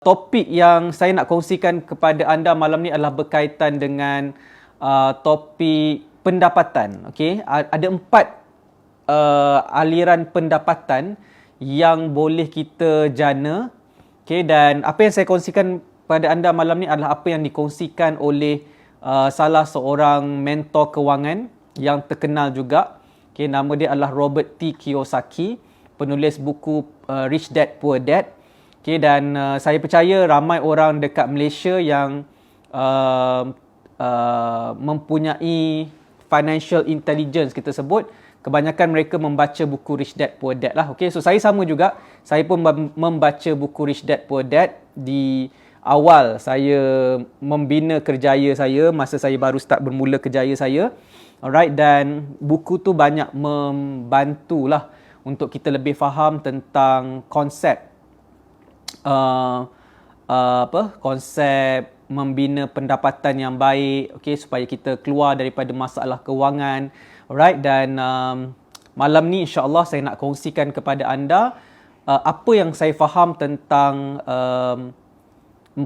Topik yang saya nak kongsikan kepada anda malam ni adalah berkaitan dengan topik pendapatan. Okey, ada 4 aliran pendapatan yang boleh kita jana. Okey, dan apa yang saya kongsikan pada anda malam ni adalah apa yang dikongsikan oleh salah seorang mentor kewangan yang terkenal juga. Okey, nama dia adalah Robert T. Kiyosaki, penulis buku Rich Dad Poor Dad. Okay, dan saya percaya ramai orang dekat Malaysia yang mempunyai financial intelligence kita sebut. Kebanyakan mereka membaca buku Rich Dad Poor Dad lah. Okay, so saya sama juga. Saya pun membaca buku Rich Dad Poor Dad di awal saya membina kerjaya saya, masa saya baru start bermula kerjaya saya. Alright, dan buku tu banyak membantulah untuk kita lebih faham tentang konsep konsep membina pendapatan yang baik, okey, supaya kita keluar daripada masalah kewangan. Alright, dan malam ni insya-Allah saya nak kongsikan kepada anda apa yang saya faham tentang 4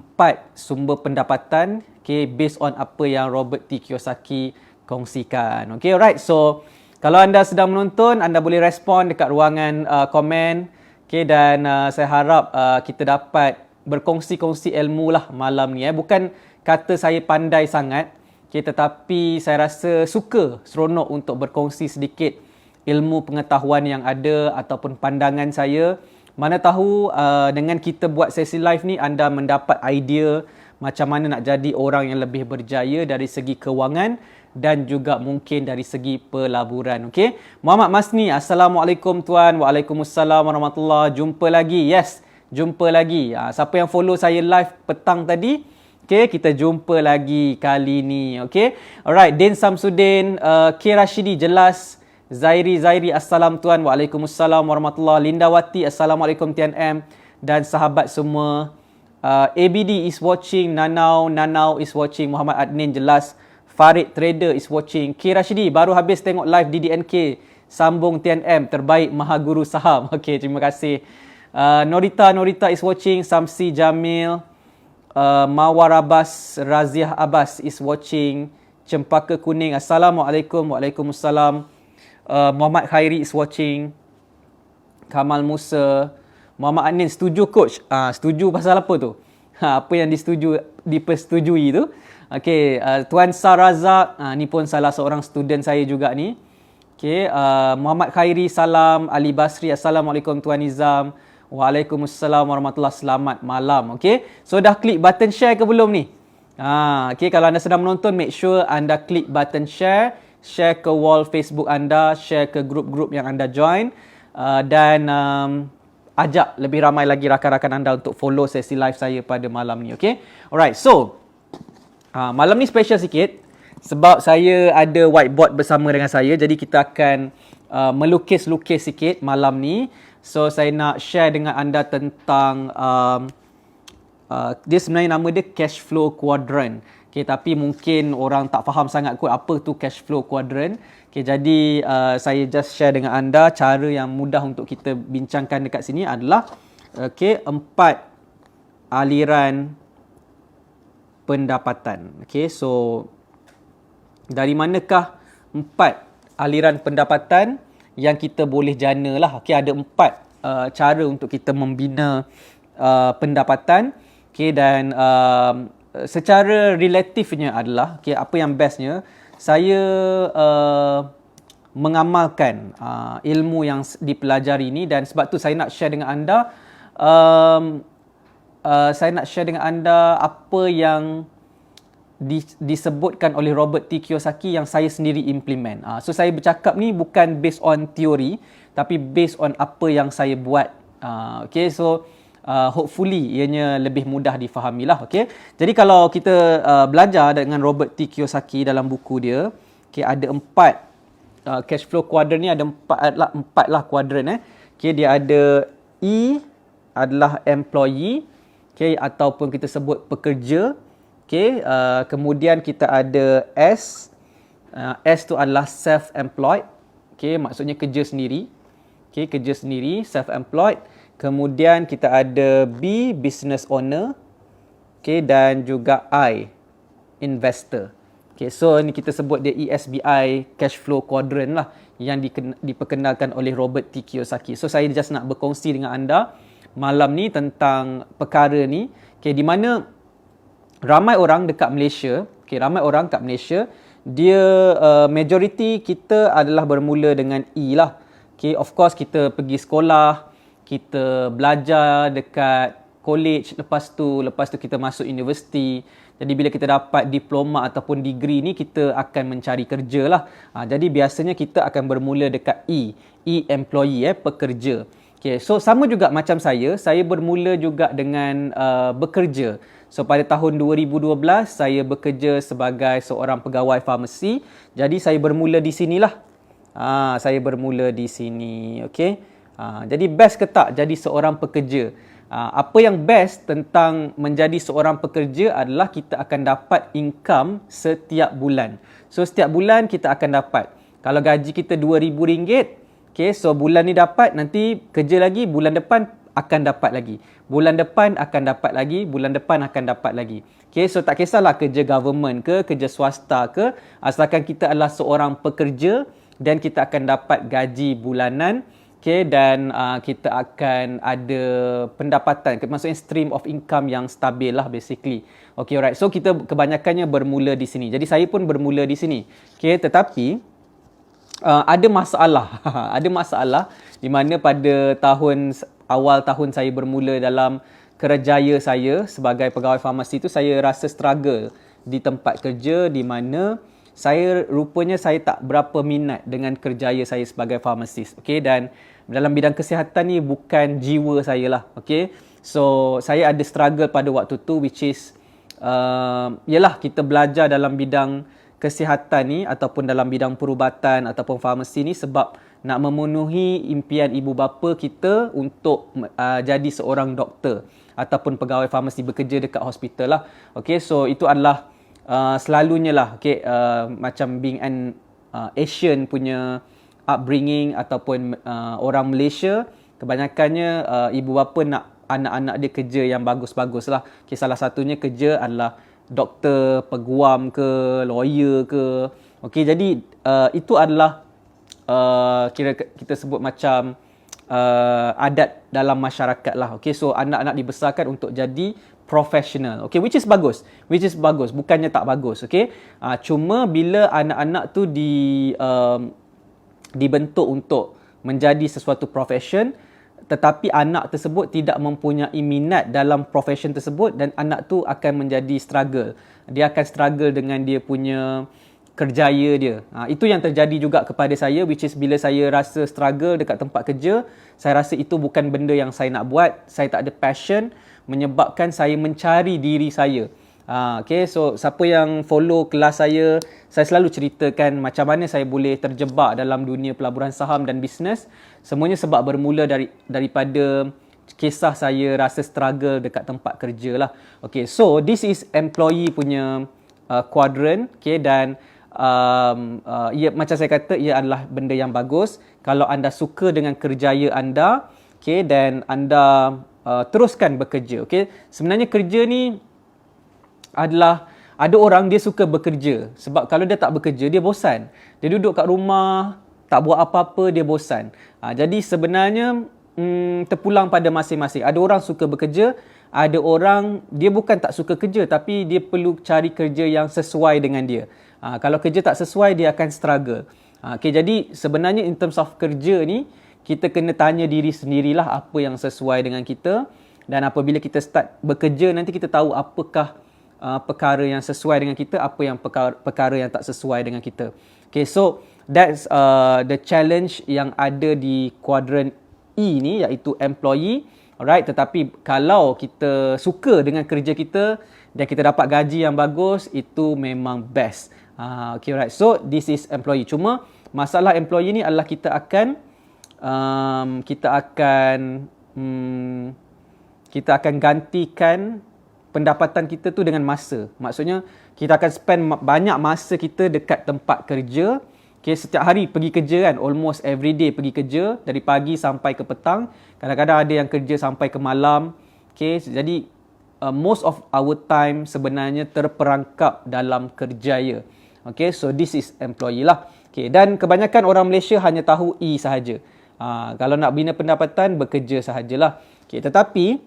sumber pendapatan, okey, based on apa yang Robert T. Kiyosaki kongsikan. Okey, alright. So kalau anda sedang menonton, anda boleh respon dekat ruangan komen. Okay, dan saya harap kita dapat berkongsi-kongsi ilmu lah malam ni. Bukan kata saya pandai sangat, okay, tetapi saya rasa suka, seronok untuk berkongsi sedikit ilmu pengetahuan yang ada ataupun pandangan saya. Mana tahu dengan kita buat sesi live ni, anda mendapat idea macam mana nak jadi orang yang lebih berjaya dari segi kewangan dan juga mungkin dari segi pelaburan. Okey, Muhammad Masni, Assalamualaikum tuan. Waalaikumsalam warahmatullahi. Jumpa lagi. Yes, jumpa lagi. Siapa yang follow saya live petang tadi, okey, kita jumpa lagi kali ni. Okey, alright. Din Samsudin, K Rashidi jelas. Zairi assalam tuan. Waalaikumsalam warahmatullahi. Lindawati, Assalamualaikum TNM dan sahabat semua. ABD is watching. Nanau is watching. Muhammad Adnin jelas. Farid Trader is watching. K Rashidi baru habis tengok live DDNK. Sambung TNM terbaik Maha Guru Saham. Okey, terima kasih. Norita is watching. Samsi Jamil, Mawar Abbas, Raziah Abbas is watching. Cempaka Kuning, Assalamualaikum. Waalaikumsalam. Muhammad Khairi is watching. Kamal Musa, Muhammad Anin setuju coach. Setuju pasal apa tu? Apa yang dipersetujui tu? Okey, Tuan Sarazak, ni pun salah seorang student saya juga ni. Okey, Muhammad Khairi salam, Ali Basri, Assalamualaikum Tuan Nizam. Waalaikumsalam warahmatullahi. Selamat malam. Okey, so dah klik button share ke belum ni? Okey, kalau anda sedang menonton, make sure anda klik button share, share ke wall Facebook anda, share ke grup-grup yang anda join, dan ajak lebih ramai lagi rakan-rakan anda untuk follow sesi live saya pada malam ni. Okey, alright. So malam ni special sikit sebab saya ada whiteboard bersama dengan saya. Jadi kita akan melukis-lukis sikit malam ni. So saya nak share dengan anda tentang dia sebenarnya nama dia cash flow quadrant. Okay, tapi mungkin orang tak faham sangat kot apa tu cash flow quadrant. Okay, jadi saya just share dengan anda cara yang mudah untuk kita bincangkan dekat sini adalah 4 aliran pendapatan. Okey, so dari manakah 4 aliran pendapatan yang kita boleh jana lah. Okey, ada 4 cara untuk kita membina pendapatan. Okey, dan secara relatifnya adalah, okey, apa yang bestnya, saya mengamalkan ilmu yang dipelajari ini, dan sebab tu saya nak share dengan anda apa yang disebutkan oleh Robert T. Kiyosaki yang saya sendiri implement. So saya bercakap ni bukan based on teori, tapi based on apa yang saya buat. Okay, so hopefully ianya lebih mudah difahami lah. Okay, jadi kalau kita belajar dengan Robert T. Kiyosaki dalam buku dia, okay, ada 4 cash flow quadrant ni, ada 4 lah quadrant. Okay, dia ada E adalah employee, okay, ataupun kita sebut pekerja. Okay, kemudian kita ada S. S tu adalah self-employed. Okay, maksudnya kerja sendiri. Okay, kerja sendiri, self-employed. Kemudian kita ada B, business owner. Okay, dan juga I, investor. Okay, so ni kita sebut dia ESBI cash flow quadrant lah yang diperkenalkan oleh Robert T. Kiyosaki. So saya just nak berkongsi dengan anda malam ni tentang perkara ni, okay, di mana ramai orang dekat Malaysia, okay, ramai orang kat Malaysia, dia majority kita adalah bermula dengan E lah. Okay, of course kita pergi sekolah, kita belajar dekat college, lepas tu kita masuk universiti. Jadi bila kita dapat diploma ataupun degree ni, kita akan mencari kerja lah. Jadi biasanya kita akan bermula dekat E employee, pekerja. Okay, so sama juga macam saya bermula juga dengan bekerja. So pada tahun 2012 saya bekerja sebagai seorang pegawai farmasi. Jadi saya bermula di sinilah. Saya bermula di sini, okey. Jadi best ke tak jadi seorang pekerja? Apa yang best tentang menjadi seorang pekerja adalah kita akan dapat income setiap bulan. So setiap bulan kita akan dapat. Kalau gaji kita RM2,000, okay, so bulan ni dapat, nanti kerja lagi, bulan depan akan dapat lagi. Bulan depan akan dapat lagi, bulan depan akan dapat lagi. Okay, so tak kisahlah kerja government ke, kerja swasta ke, asalkan kita adalah seorang pekerja dan kita akan dapat gaji bulanan. Okay, dan kita akan ada pendapatan, maksudnya stream of income yang stabil lah basically. Okay, alright. So kita kebanyakannya bermula di sini. Jadi saya pun bermula di sini. Okay, tetapi ada masalah. Ada masalah di mana pada awal tahun saya bermula dalam kerjaya saya sebagai pegawai farmasi tu, saya rasa struggle di tempat kerja di mana rupanya saya tak berapa minat dengan kerjaya saya sebagai farmasis. Okay, dan dalam bidang kesihatan ni bukan jiwa saya lah. Okay, so saya ada struggle pada waktu tu, which is yalah, kita belajar dalam bidang kesihatan ni ataupun dalam bidang perubatan ataupun farmasi ni sebab nak memenuhi impian ibu bapa kita untuk jadi seorang doktor ataupun pegawai farmasi, bekerja dekat hospital lah. Okay, so itu adalah selalunya lah, okay, macam being an Asian punya upbringing ataupun orang Malaysia, kebanyakannya ibu bapa nak anak-anak dia kerja yang bagus-bagus lah. Okay, salah satunya kerja adalah doktor, peguam ke, lawyer ke. Okay, jadi itu adalah kira kita sebut macam adat dalam masyarakat lah. Okay, so anak-anak dibesarkan untuk jadi professional. Okay, which is bagus. Bukannya tak bagus. Okay, cuma bila anak-anak tu dibentuk untuk menjadi sesuatu profession, tetapi anak tersebut tidak mempunyai minat dalam profession tersebut, dan anak tu akan menjadi struggle. Dia akan struggle dengan dia punya kerjaya dia. Itu yang terjadi juga kepada saya, which is bila saya rasa struggle dekat tempat kerja, saya rasa itu bukan benda yang saya nak buat. Saya tak ada passion, menyebabkan saya mencari diri saya. Okay, so siapa yang follow kelas saya selalu ceritakan macam mana saya boleh terjebak dalam dunia pelaburan saham dan bisnes. Semuanya sebab bermula daripada kisah saya rasa struggle dekat tempat kerja lah. Okay, so this is employee punya quadrant. Okay, dan ia, macam saya kata, ia adalah benda yang bagus kalau anda suka dengan kerjaya anda. Okay, dan anda teruskan bekerja. Okay, sebenarnya kerja ni adalah, ada orang dia suka bekerja sebab kalau dia tak bekerja dia bosan. Dia duduk kat rumah tak buat apa-apa, dia bosan. Jadi sebenarnya terpulang pada masing-masing. Ada orang suka bekerja, ada orang dia bukan tak suka kerja tapi dia perlu cari kerja yang sesuai dengan dia. Kalau kerja tak sesuai, dia akan struggle. Okay, jadi sebenarnya in terms of kerja ni, kita kena tanya diri sendirilah apa yang sesuai dengan kita, dan apabila kita start bekerja nanti kita tahu apakah perkara yang sesuai dengan kita, apa yang perkara yang tak sesuai dengan kita. Okay, so that's the challenge yang ada di kuadran E ni, iaitu employee. Alright, tetapi kalau kita suka dengan kerja kita dan kita dapat gaji yang bagus, itu memang best. Okay, right. So this is employee. Cuma masalah employee ni adalah kita akan gantikan pendapatan kita tu dengan masa. Maksudnya kita akan spend banyak masa kita dekat tempat kerja, Okay, setiap hari pergi kerja kan, almost every day pergi kerja dari pagi sampai ke petang. Kadang-kadang ada yang kerja sampai ke malam. Okay, jadi most of our time sebenarnya terperangkap dalam kerjaya. Okay, so this is employee lah. Okay, dan kebanyakan orang Malaysia hanya tahu E sahaja. Kalau nak bina pendapatan, bekerja sahajalah. Okay, tetapi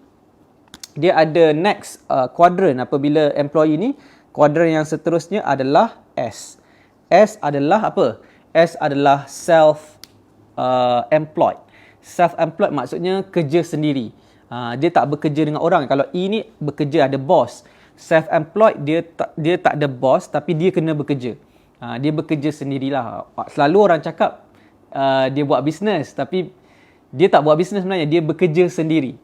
dia ada next quadrant apabila employee ni. Quadrant yang seterusnya adalah S. S adalah apa? S adalah self-employed. Self-employed maksudnya kerja sendiri. Dia tak bekerja dengan orang. Kalau E ni bekerja ada bos. Self-employed dia tak ada bos tapi dia kena bekerja. Dia bekerja sendirilah. Selalu orang cakap dia buat bisnes tapi dia tak buat bisnes sebenarnya. Dia bekerja sendiri.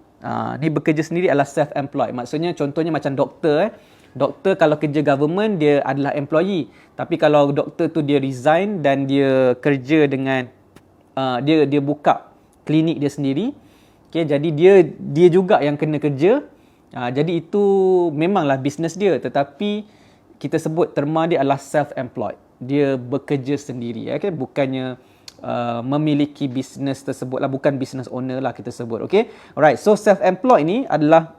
Dia bekerja sendiri adalah self-employed. Maksudnya contohnya macam doktor. Doktor kalau kerja government dia adalah employee. Tapi kalau doktor tu dia resign dan dia kerja dengan dia buka klinik dia sendiri. Okay, jadi dia juga yang kena kerja. Jadi itu memanglah bisnes dia, tetapi kita sebut terma dia adalah self-employed. Dia bekerja sendiri, okay? Bukannya memiliki bisnes tersebut lah, bukan business owner lah kita sebut. Okay? Alright, so self-employed ni adalah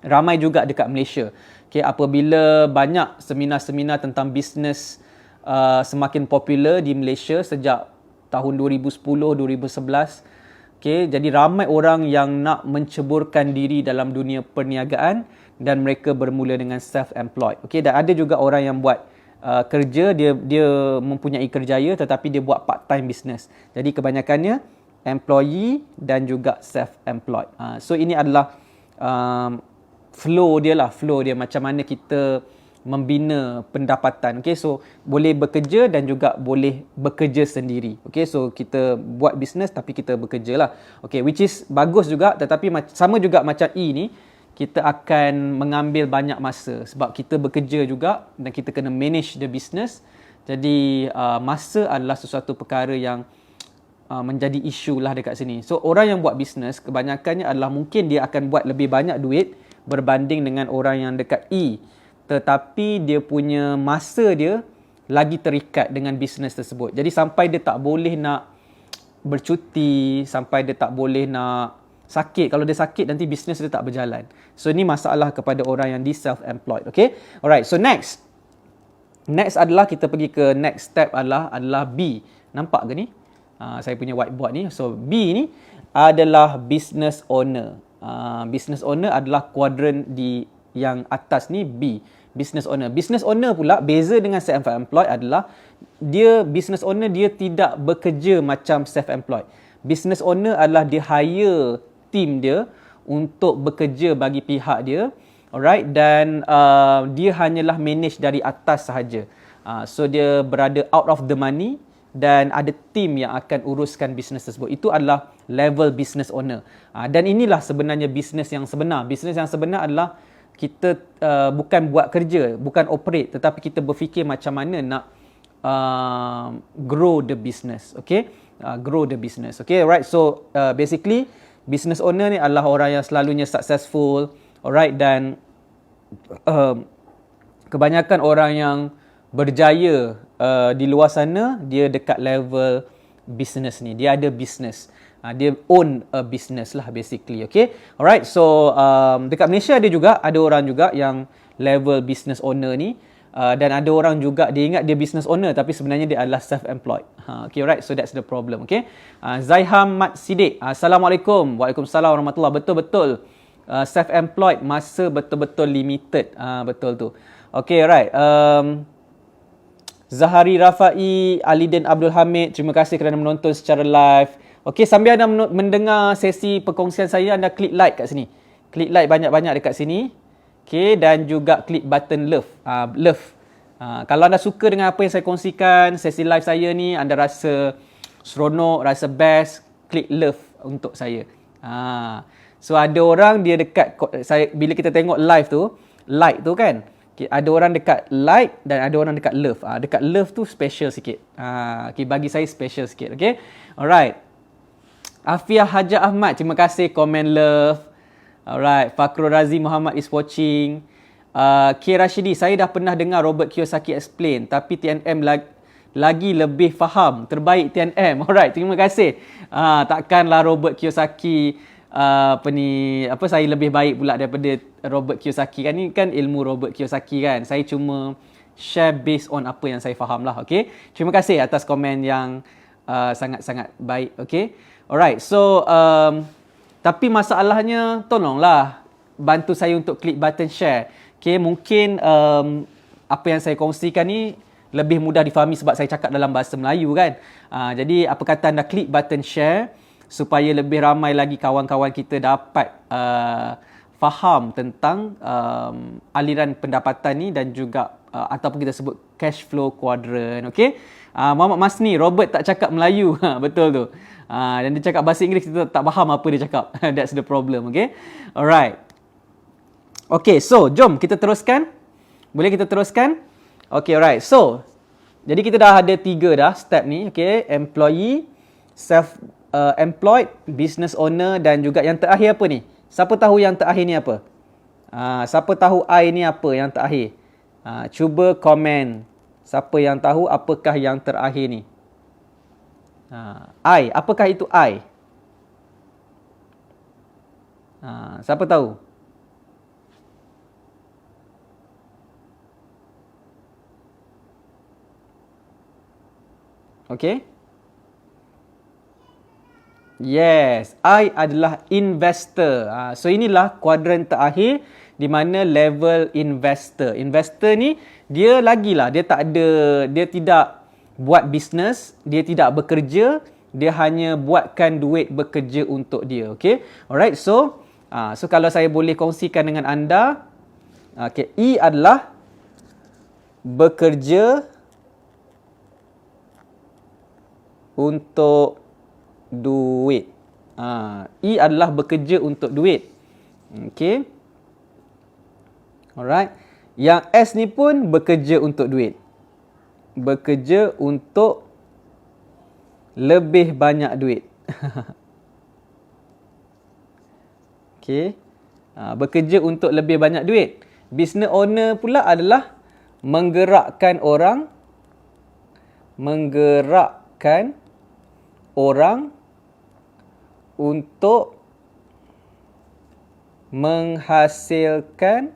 ramai juga dekat Malaysia. Okay, apabila banyak seminar-seminar tentang bisnes semakin popular di Malaysia sejak tahun 2010-2011. Okay, jadi ramai orang yang nak menceburkan diri dalam dunia perniagaan dan mereka bermula dengan self-employed. Okay, dan ada juga orang yang buat kerja, dia mempunyai kerjaya tetapi dia buat part-time business. Jadi kebanyakannya employee dan juga self-employed. So ini adalah flow dia macam mana kita membina pendapatan. Okay, so boleh bekerja dan juga boleh bekerja sendiri. Okay, so kita buat bisnes tapi kita bekerja lah. Okay, which is bagus juga, tetapi sama juga macam E ni, kita akan mengambil banyak masa sebab kita bekerja juga dan kita kena manage the business. Jadi masa adalah sesuatu perkara yang menjadi isu lah dekat sini. So orang yang buat bisnes kebanyakannya adalah mungkin dia akan buat lebih banyak duit berbanding dengan orang yang dekat E, tetapi dia punya masa dia lagi terikat dengan bisnes tersebut. Jadi sampai dia tak boleh nak bercuti, sampai dia tak boleh nak sakit. Kalau dia sakit nanti bisnes dia tak berjalan. So ini masalah kepada orang yang di self-employed. Okay, alright, so next adalah kita pergi ke next step adalah B. Nampak ke ni? Saya punya whiteboard ni. So B ni adalah business owner. Business owner adalah kuadran di yang atas ni, B, business owner. Business owner pula beza dengan self-employed adalah business owner dia tidak bekerja macam self-employed. Business owner adalah dia hire team dia untuk bekerja bagi pihak dia, alright, dan dia hanyalah manage dari atas sahaja. So dia berada out of the money dan ada tim yang akan uruskan bisnes tersebut. Itu adalah level business owner. Dan inilah sebenarnya bisnes yang sebenar. Bisnes yang sebenar adalah kita bukan buat kerja, bukan operate, tetapi kita berfikir macam mana nak grow the business. Okay, grow the business. Okay, right. So basically business owner ni adalah orang yang selalunya successful, alright, dan kebanyakan orang yang berjaya di luar sana dia dekat level business ni. Dia ada business. Dia own a business lah basically. Okay, alright. So dekat Malaysia ada orang juga yang level business owner ni, dan ada orang juga dia ingat dia business owner tapi sebenarnya dia adalah self-employed. Okay, alright. So that's the problem. Okay, Zaiham Mat Sidik, Assalamualaikum. Waalaikumsalam warahmatullahi. Betul-betul self-employed masa betul-betul limited. Betul tu. Okay, alright. Zahari Rafai, Alidin Abdul Hamid, terima kasih kerana menonton secara live. Okey, sambil anda mendengar sesi perkongsian saya, anda klik like kat sini. Klik like banyak-banyak dekat sini. Okey, dan juga klik button love. Kalau anda suka dengan apa yang saya kongsikan, sesi live saya ni, anda rasa seronok, rasa best, klik love untuk saya. So ada orang dia dekat saya bila kita tengok live tu, like tu kan. Okay, ada orang dekat like dan ada orang dekat love. Dekat love tu special sikit. Okay, bagi saya special sikit. Okay, alright. Afiah Haja Ahmad, terima kasih komen love. Alright, Fakrul Razi Muhammad is watching. K. Rashidi, saya dah pernah dengar Robert Kiyosaki explain, tapi TNM lagi lebih faham. Terbaik TNM. Alright, terima kasih. Takkanlah Robert Kiyosaki saya lebih baik pula daripada Robert Kiyosaki kan. Ni kan ilmu Robert Kiyosaki kan. Saya cuma share based on apa yang saya faham lah. Okay. Terima kasih atas komen yang sangat-sangat baik. Okay. Alright. So tapi masalahnya tolonglah bantu saya untuk klik button share. Okay. Mungkin apa yang saya kongsikan ni lebih mudah difahami sebab saya cakap dalam bahasa Melayu kan. Jadi apa kata anda klik button share supaya lebih ramai lagi kawan-kawan kita dapat faham tentang aliran pendapatan ni dan juga ataupun kita sebut cash flow quadrant. Okay? Muhammad Masni, Robert tak cakap Melayu. Betul tu. Dan dia cakap bahasa Inggeris, kita tak faham apa dia cakap. That's the problem. Okay? Alright. Okay, so jom kita teruskan. Boleh kita teruskan? Okay, alright. So, jadi kita dah ada 3 dah step ni. Okay, employee, self-employed, business owner dan juga yang terakhir apa ni? Siapa tahu yang terakhir ni apa? Siapa tahu I ni apa yang terakhir? Cuba komen. Siapa yang tahu apakah yang terakhir ni? I. Apakah itu I? Siapa tahu? Okay. Yes, I adalah investor. So inilah kuadran terakhir di mana level investor. Investor ni dia lagilah, dia tidak buat bisnes, dia tidak bekerja, dia hanya buatkan duit bekerja untuk dia. Okay. Alright, so kalau saya boleh kongsikan dengan anda, okay, E adalah bekerja untuk duit. E adalah bekerja untuk duit. Okay. Alright. Yang S ni pun bekerja untuk duit. Bekerja untuk lebih banyak duit. Okay. Bekerja untuk lebih banyak duit. Business owner pula adalah menggerakkan orang untuk menghasilkan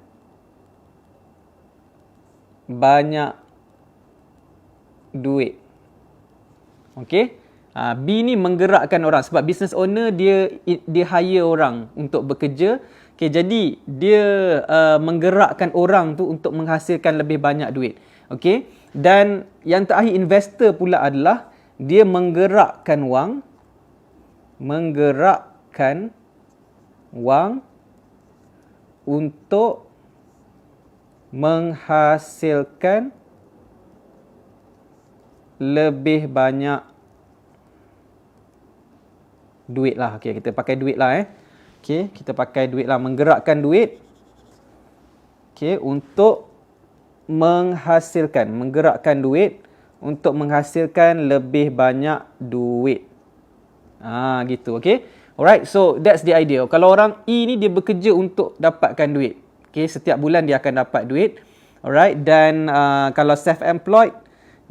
banyak duit. Okey. B ni menggerakkan orang sebab business owner dia hire orang untuk bekerja. Okey, jadi dia menggerakkan orang tu untuk menghasilkan lebih banyak duit. Okey. Dan yang terakhir investor pula adalah dia menggerakkan wang untuk menghasilkan lebih banyak duit lah. Okey, kita pakai duit lah Okey, kita pakai duit lah, menggerakkan duit. Okey, untuk menggerakkan duit untuk menghasilkan lebih banyak duit. Gitu. Okay. Alright. So, that's the idea. Kalau orang E ni dia bekerja untuk dapatkan duit. Okay. Setiap bulan dia akan dapat duit. Alright. Dan kalau self-employed,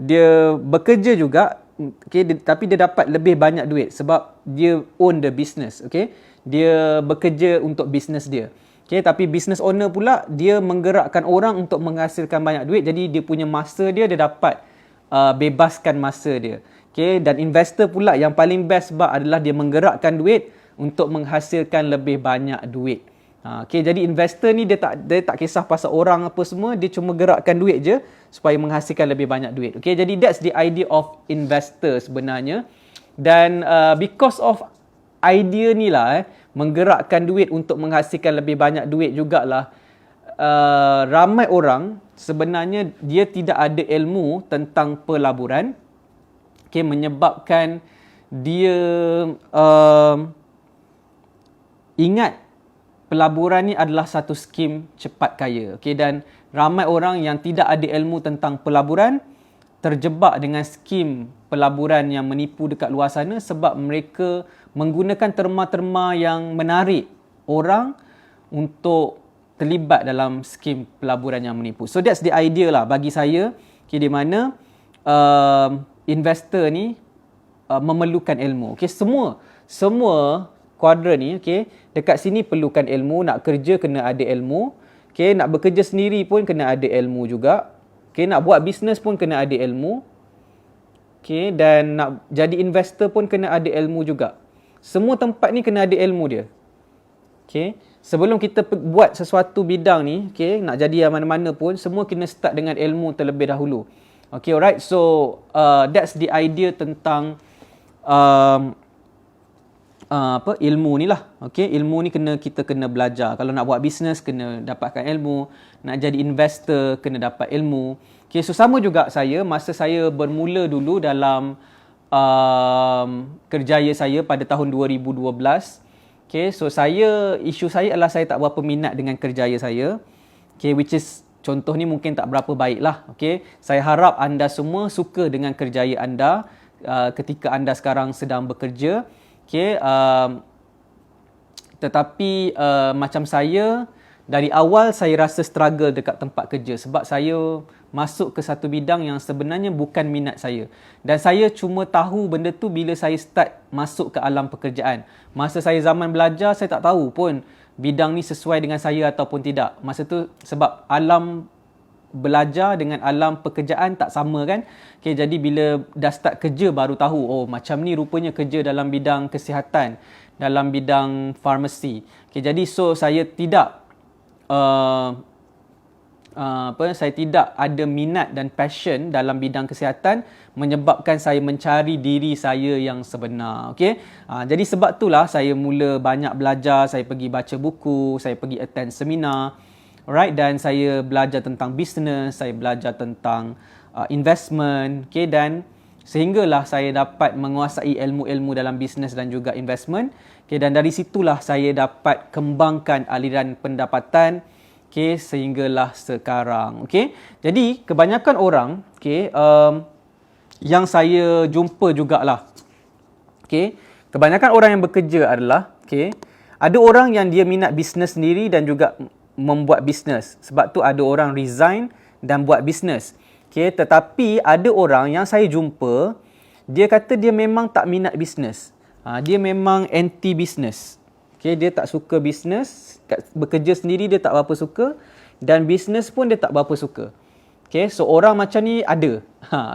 dia bekerja juga. Okay. Tapi dia dapat lebih banyak duit sebab dia own the business. Okay. Dia bekerja untuk business dia. Okay. Tapi business owner pula, dia menggerakkan orang untuk menghasilkan banyak duit. Jadi, dia punya masa dia dapat bebaskan masa dia. Okay, dan investor pula yang paling best sebab adalah dia menggerakkan duit untuk menghasilkan lebih banyak duit. Okay, jadi investor ni dia tak kisah pasal orang apa semua, dia cuma gerakkan duit je supaya menghasilkan lebih banyak duit. Okay, jadi that's the idea of investor sebenarnya. Dan because of idea ni lah, menggerakkan duit untuk menghasilkan lebih banyak duit jugalah, ramai orang sebenarnya dia tidak ada ilmu tentang pelaburan. Okay, menyebabkan dia ingat pelaburan ni adalah satu skim cepat kaya. Okay, dan ramai orang yang tidak ada ilmu tentang pelaburan terjebak dengan skim pelaburan yang menipu dekat luar sana sebab mereka menggunakan terma-terma yang menarik orang untuk terlibat dalam skim pelaburan yang menipu. So that's the idea lah bagi saya, okay, di mana investor ni memerlukan ilmu. Okey, semua kuadran ni, okey, dekat sini perlukan ilmu. Nak kerja kena ada ilmu. Okey, nak bekerja sendiri pun kena ada ilmu juga. Okey, nak buat bisnes pun kena ada ilmu. Okey, dan nak jadi investor pun kena ada ilmu juga. Semua tempat ni kena ada ilmu dia. Okey, sebelum kita buat sesuatu bidang ni, okey, nak jadi mana-mana pun, semua kena start dengan ilmu terlebih dahulu. Okay, alright. So that's the idea tentang ilmu ni lah. Okay, ilmu ni kita kena belajar. Kalau nak buat bisnes kena dapatkan ilmu, nak jadi investor kena dapat ilmu. Okay, so sama juga saya masa saya bermula dulu dalam kerjaya saya pada tahun 2012. Okay, so isu saya adalah saya tak berapa minat dengan kerjaya saya. Okay, which is contoh ni mungkin tak berapa baik lah. Okay, saya harap anda semua suka dengan kerjaya anda ketika anda sekarang sedang bekerja. Okay, tetapi macam saya, dari awal saya rasa struggle dekat tempat kerja sebab saya masuk ke satu bidang yang sebenarnya bukan minat saya. Dan saya cuma tahu benda tu bila saya start masuk ke alam pekerjaan. Masa saya zaman belajar, saya tak tahu pun bidang ni sesuai dengan saya ataupun tidak. Masa tu sebab alam belajar dengan alam pekerjaan tak sama kan. Okay, jadi bila dah start kerja baru tahu, oh macam ni rupanya kerja dalam bidang kesihatan, dalam bidang farmasi. Okay, jadi so saya tidak saya tidak ada minat dan passion dalam bidang kesihatan, menyebabkan saya mencari diri saya yang sebenar. Okay? Jadi sebab itulah saya mula banyak belajar, saya pergi baca buku, saya pergi attend seminar, alright, dan saya belajar tentang business, saya belajar tentang investment, okay, dan sehinggalah saya dapat menguasai ilmu-ilmu dalam business dan juga investment. Okay, dan dari situlah saya dapat kembangkan aliran pendapatan, okay, sehinggalah sekarang. Okay, jadi kebanyakan orang, okay, yang saya jumpa jugalah, okay, kebanyakan orang yang bekerja adalah, okay, ada orang yang dia minat bisnes sendiri dan juga membuat bisnes. Sebab tu ada orang resign dan buat bisnes. Okay, tetapi ada orang yang saya jumpa, dia kata dia memang tak minat bisnes. Dia memang anti bisnes. Okay, dia tak suka bisnes, bekerja sendiri dia tak berapa suka, dan bisnes pun dia tak berapa suka. Okay, so orang macam ni ada.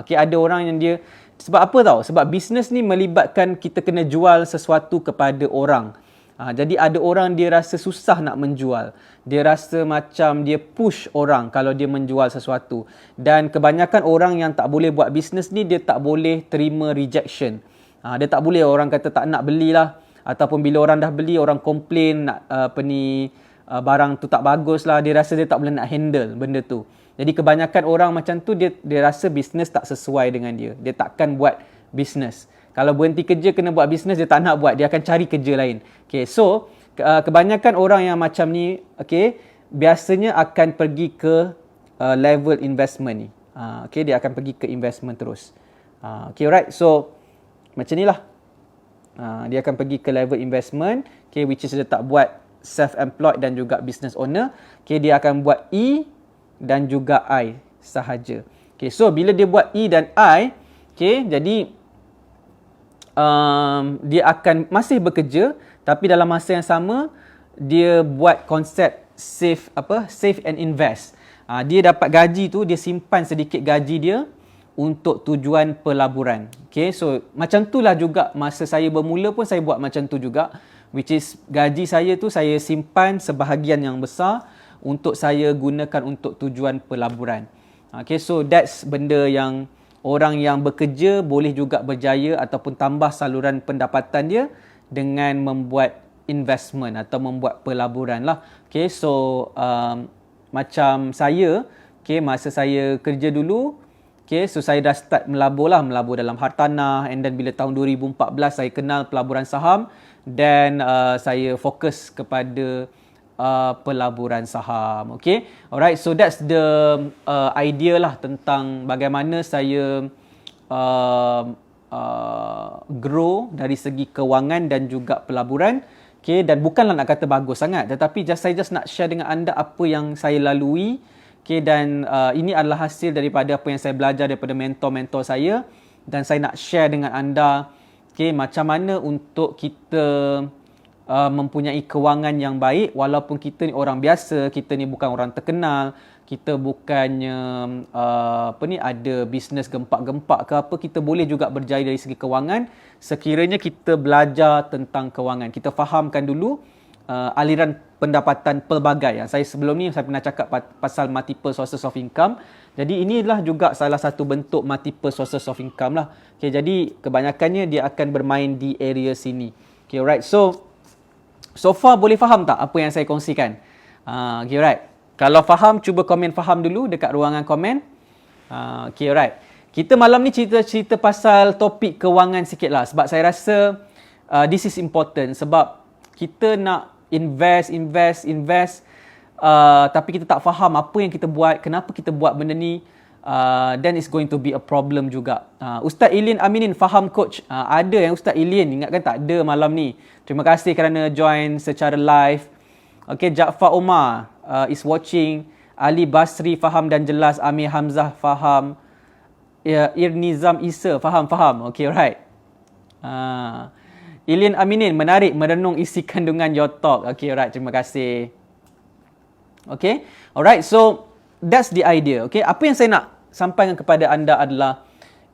Okay, ada orang yang dia, sebab apa tahu? Sebab bisnes ni melibatkan kita kena jual sesuatu kepada orang. Jadi ada orang dia rasa susah nak menjual. Dia rasa macam dia push orang kalau dia menjual sesuatu. Dan kebanyakan orang yang tak boleh buat bisnes ni, dia tak boleh terima rejection. Dia tak boleh orang kata tak nak belilah. Ataupun bila orang dah beli, orang komplain nak barang tu tak bagus lah. Dia rasa dia tak boleh nak handle benda tu. Jadi kebanyakan orang macam tu, dia rasa bisnes tak sesuai dengan dia. Dia takkan buat bisnes. Kalau berhenti kerja kena buat bisnes, dia tak nak buat. Dia akan cari kerja lain. Okay, so kebanyakan orang yang macam ni, okay, biasanya akan pergi ke level investment ni. Okay, dia akan pergi ke investment terus. Okay, right. So macam ni lah. Dia akan pergi ke level investment, okay, which is dia tak buat self-employed dan juga business owner. Okay, dia akan buat E dan juga I sahaja. Okay, so bila dia buat E dan I, okay, jadi dia akan masih bekerja, tapi dalam masa yang sama dia buat konsep save and invest. Dia dapat gaji tu, dia simpan sedikit gaji dia untuk tujuan pelaburan. Okay, so macam itulah juga masa saya bermula pun saya buat macam tu juga, which is gaji saya tu saya simpan sebahagian yang besar untuk saya gunakan untuk tujuan pelaburan. Okay, so that's benda yang orang yang bekerja boleh juga berjaya ataupun tambah saluran pendapatan dia dengan membuat investment atau membuat pelaburan lah. Okay, so macam saya, okay, masa saya kerja dulu, okay, so saya dah start melabur dalam hartanah, and then bila tahun 2014 saya kenal pelaburan saham, dan saya fokus kepada pelaburan saham. Okay, alright, so that's the idea lah tentang bagaimana saya grow dari segi kewangan dan juga pelaburan. Okay, dan bukanlah nak kata bagus sangat, tetapi saya just nak share dengan anda apa yang saya lalui, Okay, dan ini adalah hasil daripada apa yang saya belajar daripada mentor-mentor saya, dan saya nak share dengan anda, okay, macam mana untuk kita mempunyai kewangan yang baik walaupun kita ni orang biasa, kita ni bukan orang terkenal, kita bukannya ada bisnes gempak-gempak ke apa, kita boleh juga berjaya dari segi kewangan sekiranya kita belajar tentang kewangan. Kita fahamkan dulu aliran pendapatan pelbagai. Saya sebelum ni saya pernah cakap pasal multiple sources of income. Jadi inilah juga salah satu bentuk multiple sources of income lah. Okay, jadi kebanyakannya dia akan bermain di area sini. Okay, right. So far boleh faham tak apa yang saya kongsikan? Okay, right. Kalau faham, cuba komen faham dulu dekat ruangan komen. Okay, right. Kita malam ni cerita pasal topik kewangan sikit lah. Sebab saya rasa this is important. Sebab kita nak invest, tapi kita tak faham apa yang kita buat, kenapa kita buat benda ni, then it's going to be a problem juga. Ustaz Ilin Aminin, faham coach? Ada yang Ustaz Ilin, ingatkan tak ada malam ni. Terima kasih kerana join secara live. Okay, Jaafar Omar is watching. Ali Basri faham dan jelas. Amir Hamzah faham. Irnizam Isa faham. Okay, right. Ilin Aminin, menarik merenung isi kandungan your talk. Okay, right. Terima kasih. Okay, alright. So that's the idea. Okay, apa yang saya nak sampaikan kepada anda adalah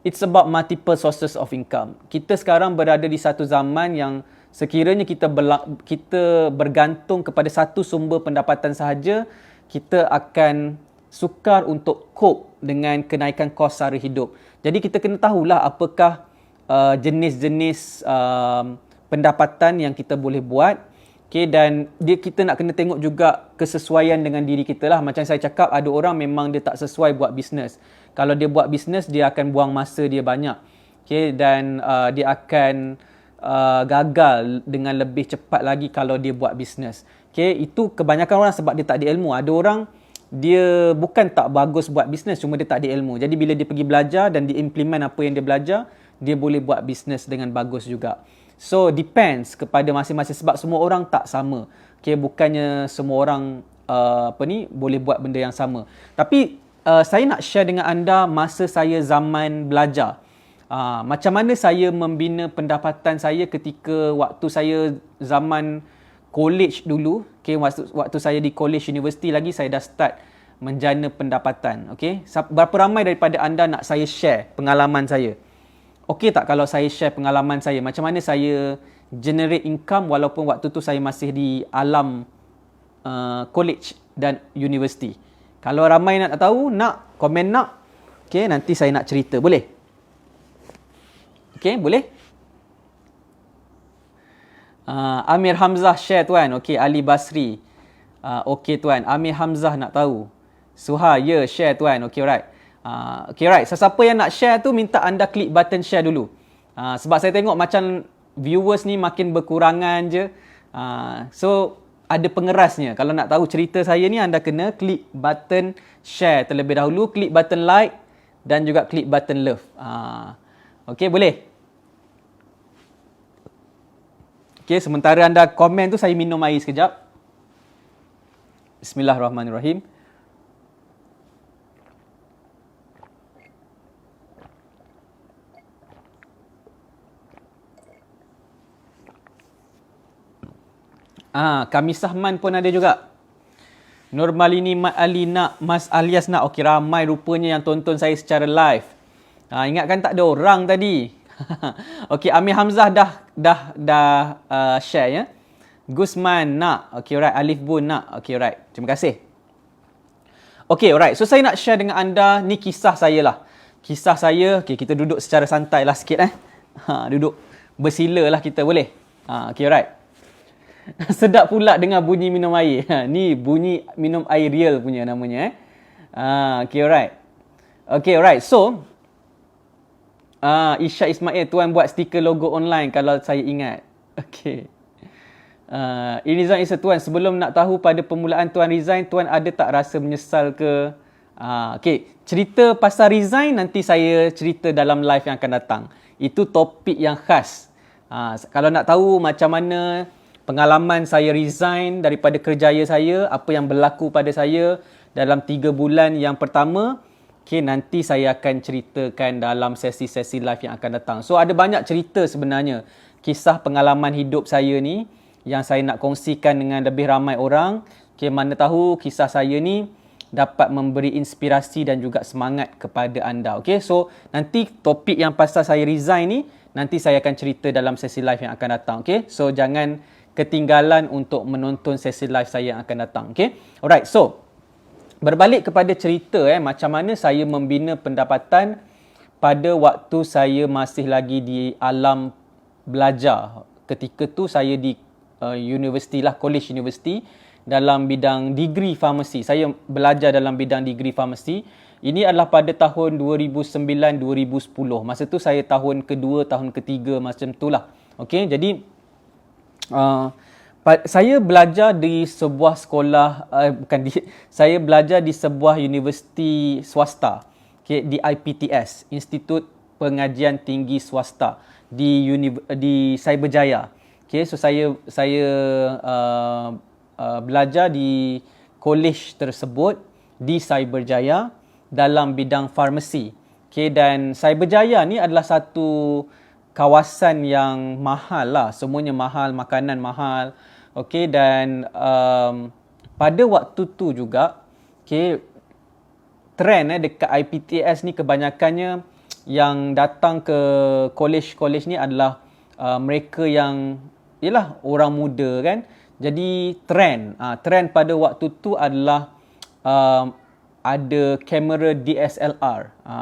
it's about multiple sources of income. Kita sekarang berada di satu zaman yang sekiranya kita bergantung kepada satu sumber pendapatan sahaja, kita akan sukar untuk cope dengan kenaikan kos sara hidup. Jadi kita kena tahulah apakah jenis-jenis pendapatan yang kita boleh buat. Okay, dan kita nak kena tengok juga kesesuaian dengan diri kita lah. Macam saya cakap, ada orang memang dia tak sesuai buat bisnes. Kalau dia buat bisnes, dia akan buang masa dia banyak. Okay, dan dia akan gagal dengan lebih cepat lagi kalau dia buat bisnes. Okay, itu kebanyakan orang sebab dia tak ada ilmu. Ada orang dia bukan tak bagus buat bisnes, cuma dia tak ada ilmu. Jadi bila dia pergi belajar dan dia implement apa yang dia belajar, dia boleh buat bisnes dengan bagus juga. So depends kepada masing-masing sebab semua orang tak sama. Okay, bukannya semua orang boleh buat benda yang sama. Tapi saya nak share dengan anda masa saya zaman belajar. Macam mana saya membina pendapatan saya ketika waktu saya zaman college dulu. Okay, waktu saya di college university lagi, saya dah start menjana pendapatan. Okay, berapa ramai daripada anda nak saya share pengalaman saya? Okey tak kalau saya share pengalaman saya, macam mana saya generate income walaupun waktu tu saya masih di alam college dan university? Kalau ramai nak tahu, nak komen nak. Okey, nanti saya nak cerita, boleh? Okey, boleh? Amir Hamzah share tuan. Okey, Ali Basri. Okey tuan, Amir Hamzah nak tahu. Suha, ya, share tuan. Okey, right. Okay, right. Sesiapa yang nak share tu, minta anda klik button share dulu. Sebab saya tengok macam viewers ni makin berkurangan je. So, ada pengerasnya. Kalau nak tahu cerita saya ni, anda kena klik button share terlebih dahulu, klik button like dan juga klik button love. Okay, boleh? Okay, sementara anda komen tu, saya minum air sekejap. Bismillahirrahmanirrahim. Kami Sahman pun ada juga. Nurmalini Mat Ali nak, Mas Alias nak. Okey, ramai rupanya yang tonton saya secara live. Ingatkan tak ada orang tadi. Okey, Amir Hamzah dah share ya. Gusman nak. Okey, right. Alif Bun nak. Okey, right. Terima kasih. Okey, alright. So saya nak share dengan anda, ni kisah saya lah. Kisah saya, okey, kita duduk secara santai lah sikit duduk bersila lah kita, boleh? Okey, alright. Sedap pula dengar bunyi minum air. Ni bunyi minum air real punya namanya. Okay, alright. Okay, alright. So, Isha Ismail, tuan buat stiker logo online kalau saya ingat. Okay. Irizan Isa, tuan, sebelum nak tahu pada permulaan tuan resign, tuan ada tak rasa menyesal ke? Okay, cerita pasal resign nanti saya cerita dalam live yang akan datang. Itu topik yang khas. Kalau nak tahu macam mana pengalaman saya resign daripada kerjaya saya, apa yang berlaku pada saya, dalam 3 bulan yang pertama, okay, nanti saya akan ceritakan dalam sesi-sesi live yang akan datang. So ada banyak cerita sebenarnya, kisah pengalaman hidup saya ni yang saya nak kongsikan dengan lebih ramai orang. Okay, mana tahu kisah saya ni dapat memberi inspirasi dan juga semangat kepada anda. Okay, so nanti topik yang pasal saya resign ni, nanti saya akan cerita dalam sesi live yang akan datang. Okay, so jangan ketinggalan untuk menonton sesi live saya yang akan datang. Okay, alright, so berbalik kepada cerita macam mana saya membina pendapatan pada waktu saya masih lagi di alam belajar. Ketika tu saya di universiti lah, college university dalam bidang degree farmasi. Saya belajar dalam bidang degree farmasi. Ini adalah pada tahun 2009-2010. Masa tu saya tahun kedua, tahun ketiga macam tu lah. Okay, jadi saya belajar di sebuah sekolah, saya belajar di sebuah universiti swasta, okay, di IPTS, Institut Pengajian Tinggi Swasta di Cyberjaya. Okay, so saya belajar di college tersebut di Cyberjaya dalam bidang farmasi. Okay, dan Cyberjaya ni adalah satu kawasan yang mahal lah. Semuanya mahal, makanan mahal. Okay, dan pada waktu tu juga, okay, trend dekat IPTS ni kebanyakannya yang datang ke college ni adalah mereka yang ialah orang muda kan. Jadi trend pada waktu tu adalah ada kamera DSLR.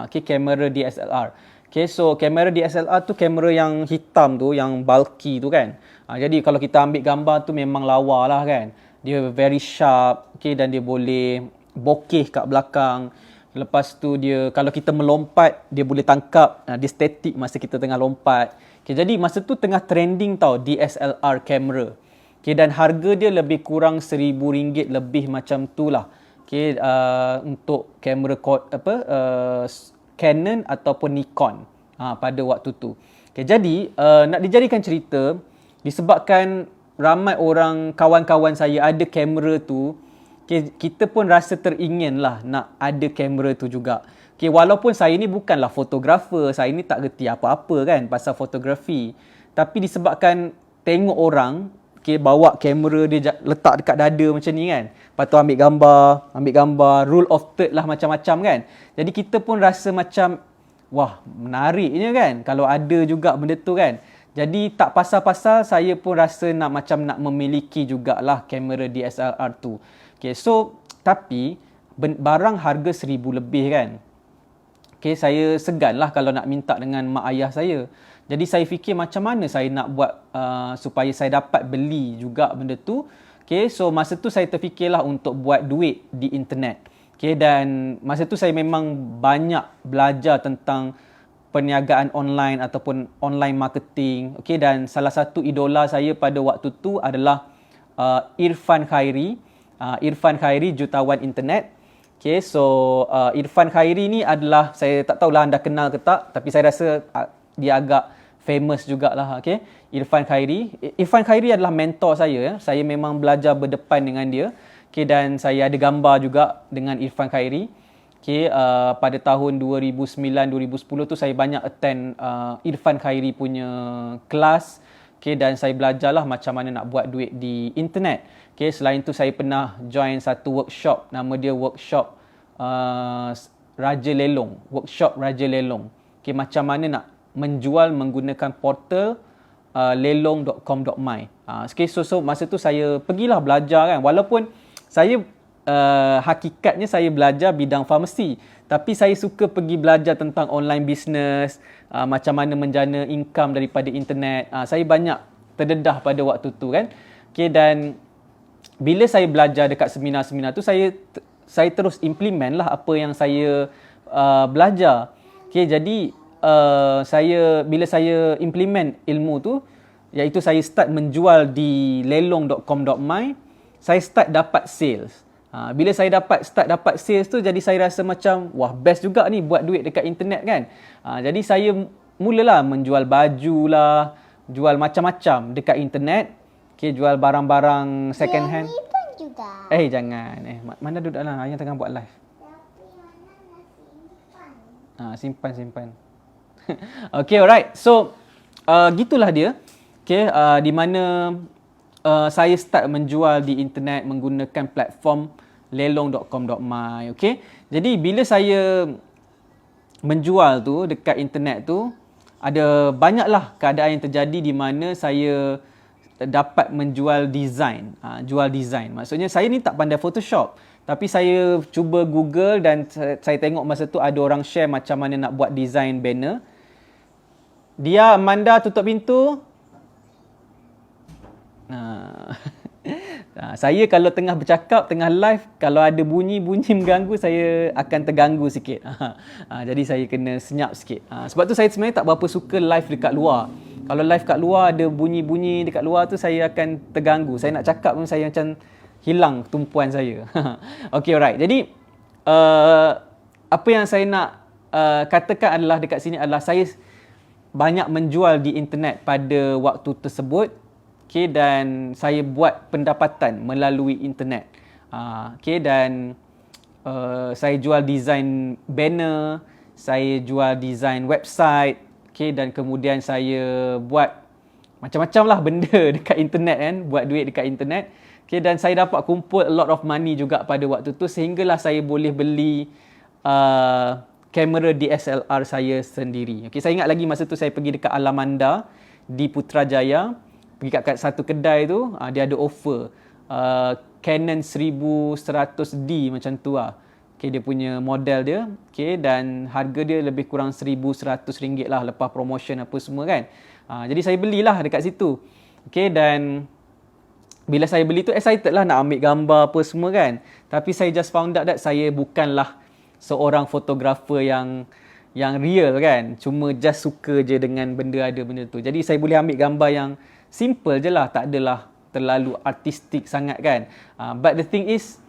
Okay, kamera DSLR. Okay, so kamera DSLR tu kamera yang hitam tu, yang bulky tu kan. Jadi kalau kita ambil gambar tu memang lawa lah kan. Dia very sharp, okay, dan dia boleh bokeh kat belakang. Lepas tu dia, kalau kita melompat, dia boleh tangkap. Dia static masa kita tengah lompat. Okay, jadi masa tu tengah trending tau DSLR kamera. Okay, dan harga dia lebih kurang RM1,000 lebih macam tu lah. Okay, untuk kamera Canon ataupun Nikon pada waktu tu. Okay, jadi nak dijadikan cerita, disebabkan ramai orang kawan-kawan saya ada kamera tu, okay, kita pun rasa teringin lah nak ada kamera tu juga. Okay, walaupun saya ni bukanlah fotografer, saya ni tak reti apa-apa kan pasal fotografi. Tapi disebabkan tengok orang, okay, bawa kamera dia letak dekat dada macam ni kan. Lepas tu ambil gambar, rule of third lah macam-macam kan. Jadi kita pun rasa macam, wah menariknya kan kalau ada juga benda tu kan. Jadi tak pasal-pasal saya pun rasa nak memiliki jugalah kamera DSLR tu. Okay, so tapi barang harga RM1,000 lebih kan. Okay, saya segan lah kalau nak minta dengan mak ayah saya. Jadi saya fikir macam mana saya nak buat supaya saya dapat beli juga benda tu. Okay, so masa tu saya terfikirlah untuk buat duit di internet. Okay, dan masa tu saya memang banyak belajar tentang perniagaan online ataupun online marketing. Okay, dan salah satu idola saya pada waktu tu adalah Irfan Khairi. Irfan Khairi, jutawan internet. Okay, so Irfan Khairi ni adalah, saya tak tahulah anda kenal ke tak, tapi saya rasa dia agak famous jugalah. Okay, Irfan Khairi adalah mentor saya. Saya memang belajar berdepan dengan dia. Okay, dan saya ada gambar juga dengan Irfan Khairi. Okay, pada tahun 2009-2010 tu saya banyak attend Irfan Khairi punya kelas. Okay, dan saya belajarlah macam mana nak buat duit di internet. Okay, selain tu saya pernah join satu workshop, nama dia workshop Raja Lelong. Workshop Raja Lelong. Okay, macam mana nak menjual menggunakan portal lelong.com.my. Okay, so masa tu saya pergilah belajar kan. Walaupun saya hakikatnya saya belajar bidang farmasi, tapi saya suka pergi belajar tentang online business, macam mana menjana income daripada internet. Saya banyak terdedah pada waktu tu kan. Okay, dan bila saya belajar dekat seminar-seminar tu, saya terus implement lah apa yang saya belajar. Okay, jadi bila saya implement ilmu tu, iaitu saya start menjual di lelong.com.my, saya start dapat sales. Bila saya dapat sales tu, jadi saya rasa macam, wah best juga ni buat duit dekat internet kan. Jadi saya mulalah menjual baju lah, jual macam-macam dekat internet. Okay, jual barang-barang second hand. sudah. Jangan. Mana duduk lah, Ayah tengah buat live. Tapi mana nak Simpan, simpan? simpan. Okay, alright. So, gitulah dia. Okay, di mana saya start menjual di internet menggunakan platform lelong.com.my. Okay, jadi bila saya menjual tu dekat internet tu, ada banyaklah keadaan yang terjadi di mana saya dapat menjual design. Jual design. Maksudnya saya ni tak pandai Photoshop. Tapi saya cuba Google dan saya tengok masa tu ada orang share macam mana nak buat design banner. Dia, Amanda, tutup pintu. Saya kalau tengah bercakap, tengah live, kalau ada bunyi-bunyi mengganggu, saya akan terganggu sikit. Jadi saya kena senyap sikit. Sebab tu saya sebenarnya tak berapa suka live dekat luar. Kalau live kat luar ada bunyi-bunyi dekat luar tu, saya akan terganggu. Saya nak cakap pun saya macam hilang tumpuan saya. Okay, alright. Jadi, apa yang saya nak katakan adalah dekat sini adalah saya banyak menjual di internet pada waktu tersebut. Okay, dan saya buat pendapatan melalui internet. Okay, dan saya jual design banner, saya jual design website, okay, dan kemudian saya buat macam-macam lah benda dekat internet kan, buat duit dekat internet. Okay, dan saya dapat kumpul a lot of money juga pada waktu tu sehinggalah saya boleh beli kamera DSLR saya sendiri. Okay, saya ingat lagi masa tu saya pergi dekat Alamanda di Putrajaya. Pergi kat satu kedai tu, dia ada offer Canon 1100D macam tu lah. Okay, dia punya model dia. Okay, dan harga dia lebih kurang RM1,100 lah lepas promotion apa semua kan. Jadi saya belilah dekat situ. Okay, dan bila saya beli tu excited lah nak ambil gambar apa semua kan. Tapi saya just found out that saya bukanlah seorang fotografer yang real kan. Cuma just suka je dengan benda tu. Jadi saya boleh ambil gambar yang simple je lah, tak adalah terlalu artistik sangat kan. But the thing is,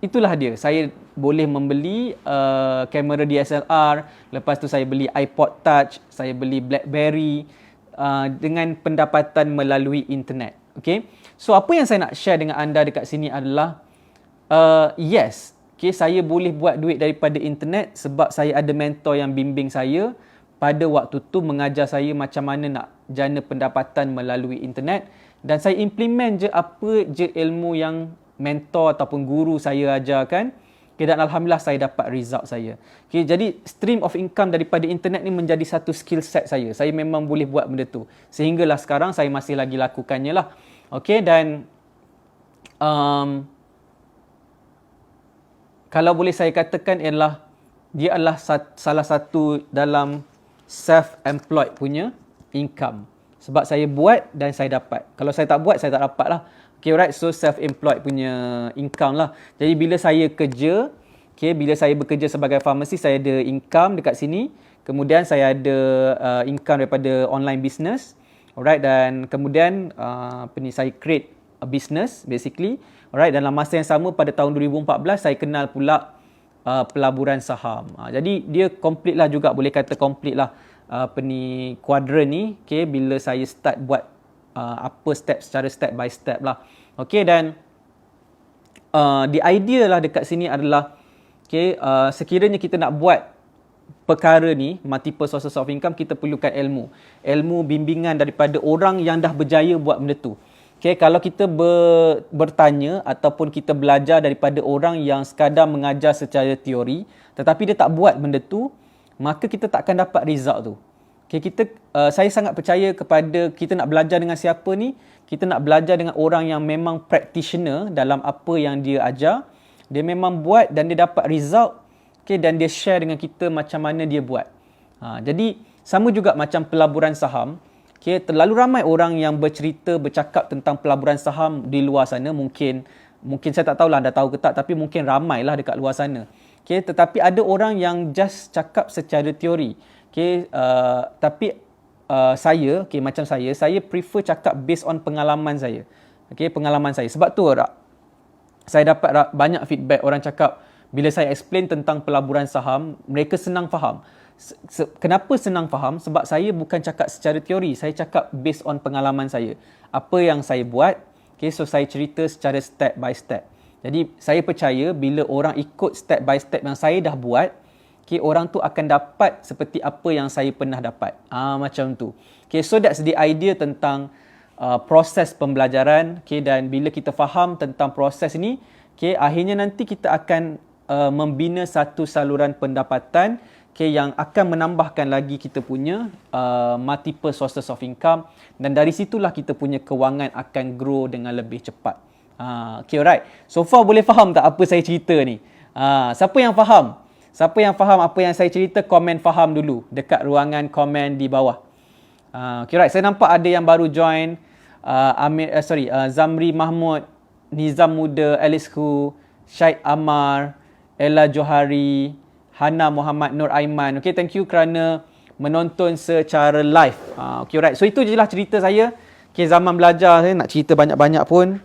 itulah dia. Saya boleh membeli kamera DSLR, lepas tu saya beli iPod Touch, saya beli BlackBerry dengan pendapatan melalui internet. Okay. So apa yang saya nak share dengan anda dekat sini adalah yes, okay, saya boleh buat duit daripada internet sebab saya ada mentor yang bimbing saya pada waktu tu, mengajar saya macam mana nak jana pendapatan melalui internet, dan saya implement je apa je ilmu yang mentor ataupun guru saya ajarkan. Okay, dan alhamdulillah saya dapat result saya. Okay, jadi stream of income daripada internet ni menjadi satu skill set saya. Saya memang boleh buat benda tu. Sehinggalah sekarang saya masih lagi lakukannya lah. Okay, dan kalau boleh saya katakan ialah dia adalah salah satu dalam self-employed punya income. Sebab saya buat dan saya dapat. Kalau saya tak buat, saya tak dapat lah. Okay, right. So, self-employed punya income lah. Jadi, bila saya kerja, okay, bila saya bekerja sebagai pharmacist, saya ada income dekat sini. Kemudian, saya ada income daripada online business. Alright, dan kemudian, saya create a business, basically. Alright, dalam masa yang sama, pada tahun 2014, saya kenal pula pelaburan saham. Jadi dia complete lah juga, boleh kata complete lah quadrant ni. Okay, bila saya start buat apa secara step by step lah. Okay, dan the idea lah dekat sini adalah okay, sekiranya kita nak buat perkara ni, multiple sources of income, kita perlukan ilmu bimbingan daripada orang yang dah berjaya buat benda tu. Okay, kalau kita bertanya ataupun kita belajar daripada orang yang sekadar mengajar secara teori tetapi dia tak buat benda tu, maka kita tak akan dapat result tu. Okay, saya sangat percaya kepada kita nak belajar dengan siapa ni, kita nak belajar dengan orang yang memang practitioner dalam apa yang dia ajar, dia memang buat dan dia dapat result, okay, dan dia share dengan kita macam mana dia buat. Jadi sama juga macam pelaburan saham. Okay, terlalu ramai orang yang bercakap tentang pelaburan saham di luar sana. Mungkin saya tak tahulah anda tahu ke tak, tapi mungkin ramailah dekat luar sana. Okay, tetapi ada orang yang just cakap secara teori. Okay, tapi saya, okay, macam saya prefer cakap based on pengalaman saya. Okay, pengalaman saya. Sebab tu saya dapat banyak feedback orang cakap bila saya explain tentang pelaburan saham, mereka senang faham. Kenapa senang faham? Sebab saya bukan cakap secara teori, saya cakap based on pengalaman saya. Apa yang saya buat, okay, so saya cerita secara step by step. Jadi saya percaya bila orang ikut step by step yang saya dah buat, okay, orang tu akan dapat seperti apa yang saya pernah dapat. Macam tu. Okay, so that's the idea tentang proses pembelajaran. Okay, dan bila kita faham tentang proses ni, okay, akhirnya nanti kita akan membina satu saluran pendapatan, okay, yang akan menambahkan lagi kita punya multiple sources of income, dan dari situlah kita punya kewangan akan grow dengan lebih cepat. Okay, alright. So far boleh faham tak apa saya cerita ni? Siapa yang faham? Siapa yang faham apa yang saya cerita, komen faham dulu dekat ruangan komen di bawah. Okay, right. Saya nampak ada yang baru join. Zamri Mahmud, Nizam Muda, Alice Hu, Syed Amar, Ella Johari, Hana Muhammad Nur Aiman. Okay, thank you kerana menonton secara live. Okay, right. So itu je lah cerita saya. Okay, zaman belajar saya nak cerita banyak-banyak pun,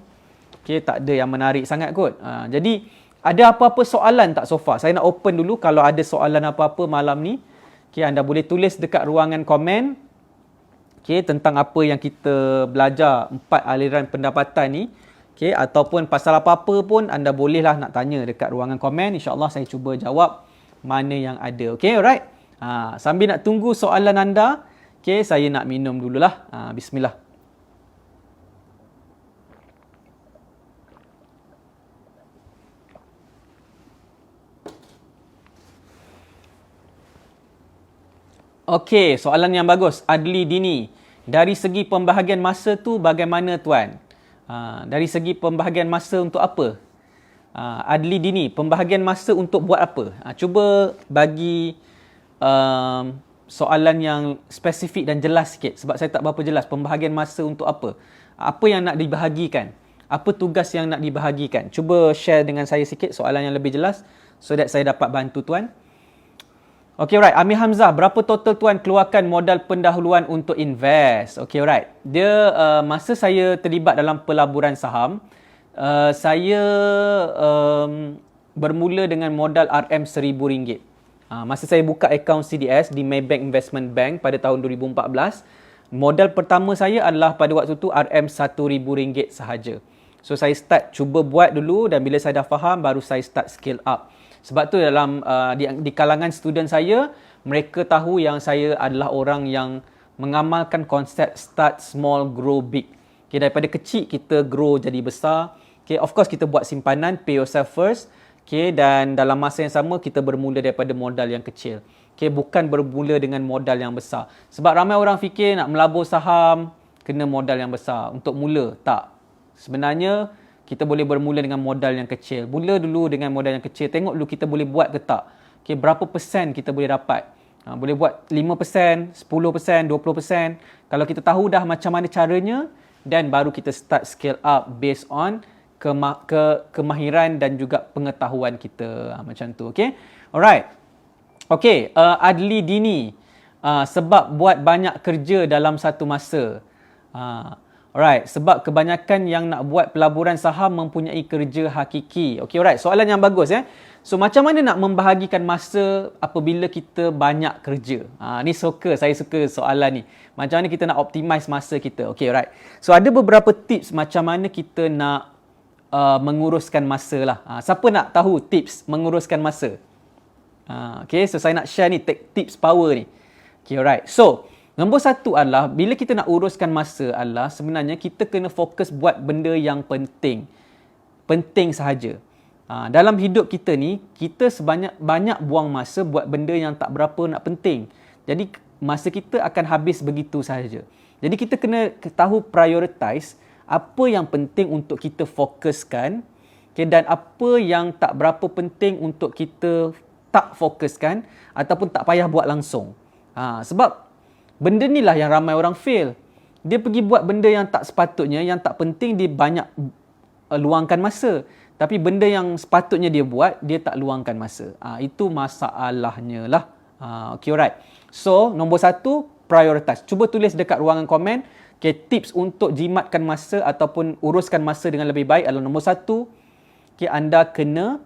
okay, tak ada yang menarik sangat kot. Jadi, ada apa-apa soalan tak so far? Saya nak open dulu. Kalau ada soalan apa-apa malam ni, okay, anda boleh tulis dekat ruangan komen, okay, tentang apa yang kita belajar 4 aliran pendapatan ni. Okay, ataupun pasal apa-apa pun anda bolehlah nak tanya dekat ruangan komen. InsyaAllah saya cuba jawab mana yang ada. Okay, alright. Sambil nak tunggu soalan anda, okay, saya nak minum dululah. Bismillah. Okey, soalan yang bagus. Adli Dini. Dari segi pembahagian masa tu bagaimana tuan? Dari segi pembahagian masa untuk apa? Adli Dini, pembahagian masa untuk buat apa? Cuba bagi soalan yang spesifik dan jelas sikit. Sebab saya tak berapa jelas. Pembahagian masa untuk apa? Apa yang nak dibahagikan? Apa tugas yang nak dibahagikan? Cuba share dengan saya sikit soalan yang lebih jelas so that saya dapat bantu tuan. Okay, right. Amir Hamzah, berapa total tuan keluarkan modal pendahuluan untuk invest? Okay, right. Dia, masa saya terlibat dalam pelaburan saham, saya bermula dengan modal RM1,000. Masa saya buka akaun CDS di Maybank Investment Bank pada tahun 2014, modal pertama saya adalah pada waktu tu RM1,000 sahaja. So, saya start cuba buat dulu dan bila saya dah faham, baru saya start scale up. Sebab tu dalam di kalangan student saya, mereka tahu yang saya adalah orang yang mengamalkan konsep start small, grow big. Okay, daripada kecil kita grow jadi besar. Okay, of course kita buat simpanan, pay yourself first. Okay, dan dalam masa yang sama kita bermula daripada modal yang kecil. Okay, bukan bermula dengan modal yang besar. Sebab ramai orang fikir nak melabur saham, kena modal yang besar. Untuk mula, tak. Sebenarnya, kita boleh bermula dengan modal yang kecil. Mula dulu dengan modal yang kecil. Tengok dulu kita boleh buat ke tak. Okay, berapa persen kita boleh dapat. Boleh buat 5%, 10%, 20%. Kalau kita tahu dah macam mana caranya, dan baru kita start scale up based on kemahiran dan juga pengetahuan kita. Macam tu. Okay. Alright. Okay. Adli Dini. Sebab buat banyak kerja dalam satu masa. Alright, sebab kebanyakan yang nak buat pelaburan saham mempunyai kerja hakiki. Okay, alright. Soalan yang bagus ya. So, macam mana nak membahagikan masa apabila kita banyak kerja? Ni saya suka soalan ni. Macam mana kita nak optimize masa kita? Okay, alright. So, ada beberapa tips macam mana kita nak menguruskan masa lah. Siapa nak tahu tips menguruskan masa? Okay, so saya nak share ni tips power ni. Okay, alright. So, nombor satu adalah, bila kita nak uruskan masa adalah sebenarnya kita kena fokus buat benda yang penting. Penting sahaja. Dalam hidup kita ni, kita banyak buang masa buat benda yang tak berapa nak penting. Jadi, masa kita akan habis begitu sahaja. Jadi, kita kena tahu prioritize apa yang penting untuk kita fokuskan, okay, dan apa yang tak berapa penting untuk kita tak fokuskan ataupun tak payah buat langsung. Sebab benda ni lah yang ramai orang fail. Dia pergi buat benda yang tak sepatutnya, yang tak penting, dia banyak luangkan masa. Tapi benda yang sepatutnya dia buat, dia tak luangkan masa. Itu masalahnya lah. Okay, alright. So, nombor satu, prioritize. Cuba tulis dekat ruangan komen. Okay, tips untuk jimatkan masa ataupun uruskan masa dengan lebih baik adalah nombor satu, okay, anda kena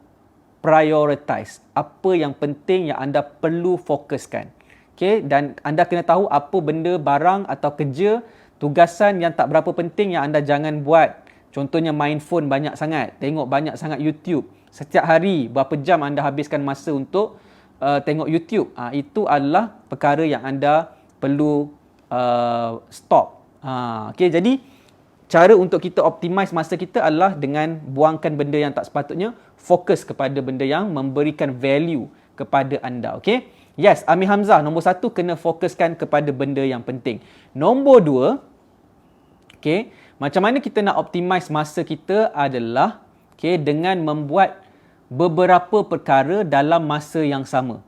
prioritize. Apa yang penting yang anda perlu fokuskan. Okay, dan anda kena tahu apa benda, barang atau kerja, tugasan yang tak berapa penting yang anda jangan buat. Contohnya main phone banyak sangat, tengok banyak sangat YouTube. Setiap hari berapa jam anda habiskan masa untuk tengok YouTube. Itu adalah perkara yang anda perlu stop. Okay, jadi cara untuk kita optimize masa kita adalah dengan buangkan benda yang tak sepatutnya, fokus kepada benda yang memberikan value kepada anda. Okay? Yes, Amir Hamzah, nombor 1 kena fokuskan kepada benda yang penting. Nombor 2, okay, macam mana kita nak optimize masa kita adalah dengan membuat beberapa perkara dalam masa yang sama.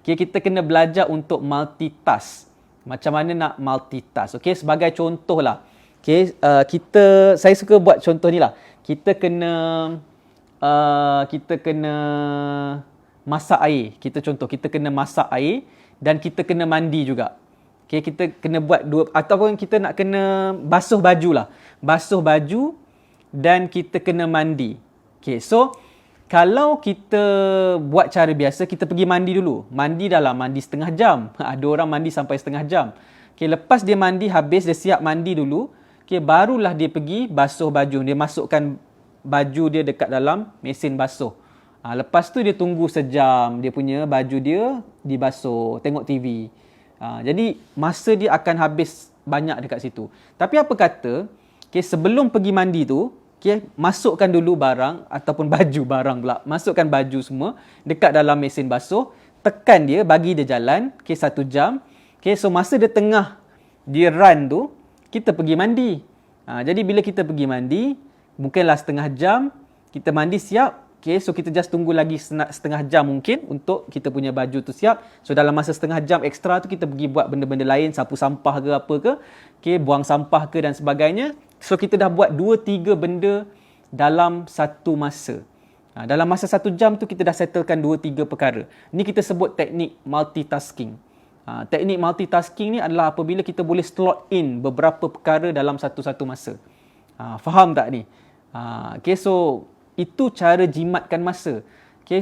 Kita kena belajar untuk multitask. Macam mana nak multitask? Sebagai contoh lah. Saya suka buat contoh ni lah. Kita kena masak air. Kita kena masak air dan kita kena mandi juga. Kita kena buat dua, ataupun kita nak kena basuh baju lah. Basuh baju dan kita kena mandi. So kalau kita buat cara biasa, kita pergi mandi dulu. Mandi dalam mandi setengah jam. Ada orang mandi sampai setengah jam. Lepas dia mandi habis, dia siap mandi dulu. Barulah dia pergi basuh baju. Dia masukkan baju dia dekat dalam mesin basuh. Lepas tu dia tunggu sejam, dia punya baju dia dibasuh, tengok TV. Jadi masa dia akan habis banyak dekat situ. Tapi apa kata, sebelum pergi mandi tu, masukkan dulu barang ataupun baju barang pula. Masukkan baju semua dekat dalam mesin basuh, tekan dia, bagi dia jalan, 1 jam. So masa dia tengah dia run tu, kita pergi mandi. Jadi bila kita pergi mandi, mungkinlah setengah jam, kita mandi siap. So kita just tunggu lagi setengah jam mungkin untuk kita punya baju tu siap. So dalam masa setengah jam ekstra tu kita pergi buat benda-benda lain, sapu sampah ke apa ke, buang sampah ke dan sebagainya. So kita dah buat 2-3 benda dalam satu masa. Dalam masa 1 jam tu kita dah settlekan 2-3 perkara. Ni kita sebut teknik multitasking. Teknik multitasking ni adalah apabila kita boleh slot in beberapa perkara dalam satu-satu masa. Faham tak ni? So itu cara jimatkan masa.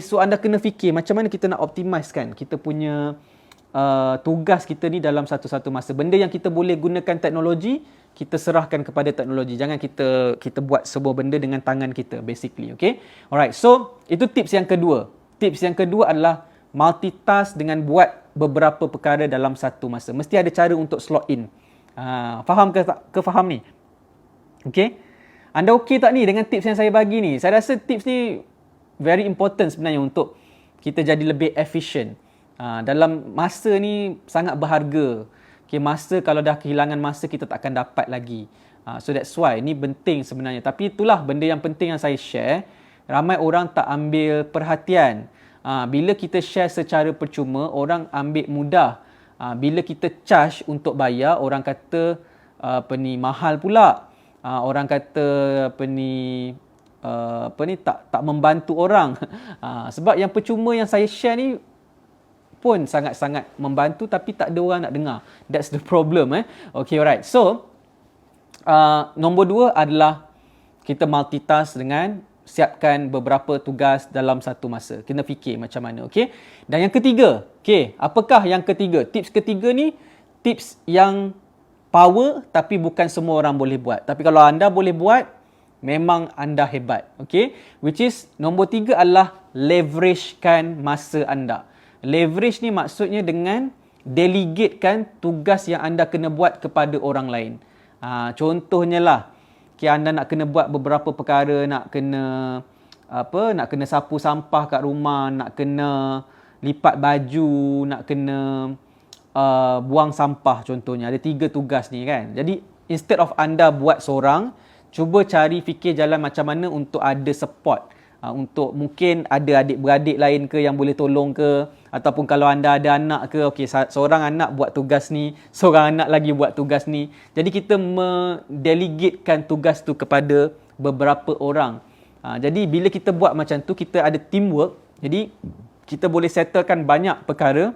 So anda kena fikir macam mana kita nak optimize kan kita punya tugas kita ni dalam satu-satu masa. Benda yang kita boleh gunakan teknologi, kita serahkan kepada teknologi. Jangan kita buat sebuah benda dengan tangan kita basically. Alright, so itu tips yang kedua. Tips yang kedua adalah multitask dengan buat beberapa perkara dalam satu masa. Mesti ada cara untuk slot in. Faham ke faham ni? Anda okey tak ni dengan tips yang saya bagi ni? Saya rasa tips ni very important sebenarnya untuk kita jadi lebih efisien. Dalam masa ni sangat berharga. Masa, kalau dah kehilangan masa, kita tak akan dapat lagi. So that's why ni penting sebenarnya. Tapi itulah benda yang penting yang saya share. Ramai orang tak ambil perhatian. Bila kita share secara percuma, orang ambil mudah. Bila kita charge untuk bayar, orang kata mahal pula. Orang kata tak membantu orang. Sebab yang percuma yang saya share ni pun sangat-sangat membantu tapi tak ada orang nak dengar. That's the problem. Alright. So nombor 2 adalah kita multitask dengan siapkan beberapa tugas dalam satu masa. Kena fikir macam mana. Dan yang ketiga, apakah yang ketiga? Tips ketiga ni tips yang power tapi bukan semua orang boleh buat. Tapi kalau anda boleh buat, memang anda hebat. Which is nombor 3 adalah leveragekan masa anda. Leverage ni maksudnya dengan delegatekan tugas yang anda kena buat kepada orang lain. Contohnya lah, anda nak kena buat beberapa perkara, nak kena sapu sampah kat rumah, nak kena lipat baju, nak kena buang sampah contohnya. Ada 3 tugas ni kan. Jadi instead of anda buat seorang, cuba cari fikir jalan macam mana untuk ada support. Untuk mungkin ada adik-beradik lain ke yang boleh tolong ke, ataupun kalau anda ada anak ke, seorang anak buat tugas ni, seorang anak lagi buat tugas ni. Jadi kita mendelegatekan tugas tu kepada beberapa orang. Jadi bila kita buat macam tu, kita ada teamwork. Jadi kita boleh settlekan banyak perkara